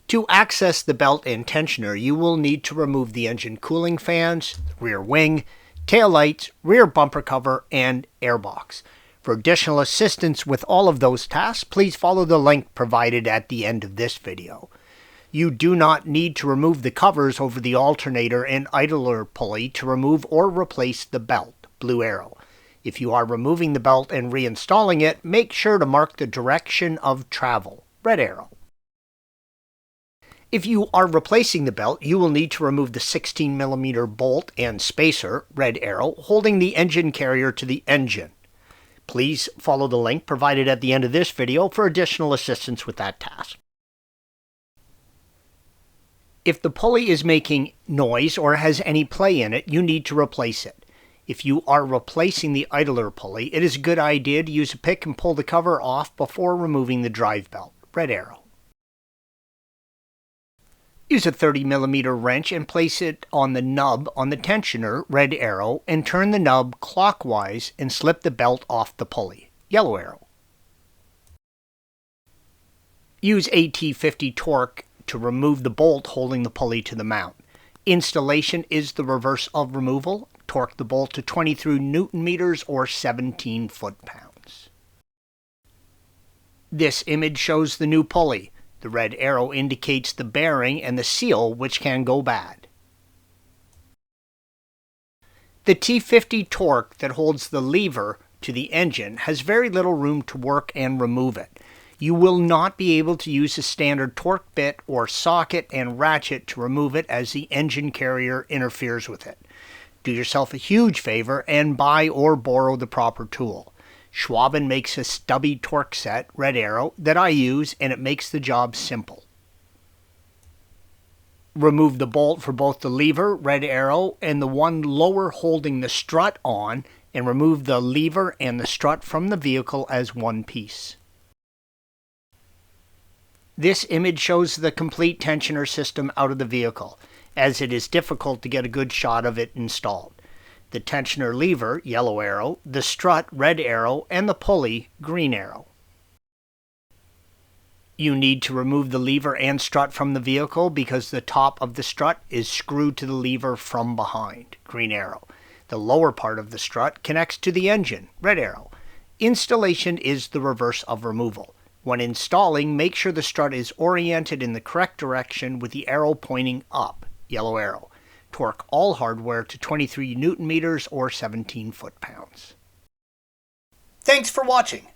To access the belt and tensioner, you will need to remove the engine cooling fans, rear wing, tail lights, rear bumper cover, and airbox. For additional assistance with all of those tasks, please follow the link provided at the end of this video. You do not need to remove the covers over the alternator and idler pulley to remove or replace the belt, blue arrow. If you are removing the belt and reinstalling it, make sure to mark the direction of travel, red arrow. If you are replacing the belt, you will need to remove the 16mm bolt and spacer, red arrow, holding the engine carrier to the engine. Please follow the link provided at the end of this video for additional assistance with that task. If the pulley is making noise or has any play in it, you need to replace it. If you are replacing the idler pulley, it is a good idea to use a pick and pull the cover off before removing the drive belt, red arrow. Use a 30mm wrench and place it on the nub on the tensioner, red arrow, and turn the nub clockwise and slip the belt off the pulley, yellow arrow. Use AT50 torque to remove the bolt holding the pulley to the mount. Installation is the reverse of removal. Torque the bolt to 23 Nm or 17 foot-pounds. This image shows the new pulley. The red arrow indicates the bearing and the seal, which can go bad. The T50 torque that holds the lever to the engine has very little room to work and remove it. You will not be able to use a standard torque bit or socket and ratchet to remove it as the engine carrier interferes with it. Do yourself a huge favor and buy or borrow the proper tool. Schwaben makes a stubby torque set, red arrow, that I use, and it makes the job simple. Remove the bolt for both the lever, red arrow, and the one lower holding the strut on, and remove the lever and the strut from the vehicle as one piece. This image shows the complete tensioner system out of the vehicle, as it is difficult to get a good shot of it installed. The tensioner lever, yellow arrow, the strut, red arrow, and the pulley, green arrow. You need to remove the lever and strut from the vehicle because the top of the strut is screwed to the lever from behind, green arrow. The lower part of the strut connects to the engine, red arrow. Installation is the reverse of removal. When installing, make sure the strut is oriented in the correct direction with the arrow pointing up, yellow arrow. Torque all hardware to 23 Nm or 17 foot-pounds. Thanks for watching.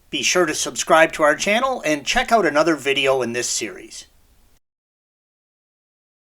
Be sure to subscribe to our channel and check out another video in this series.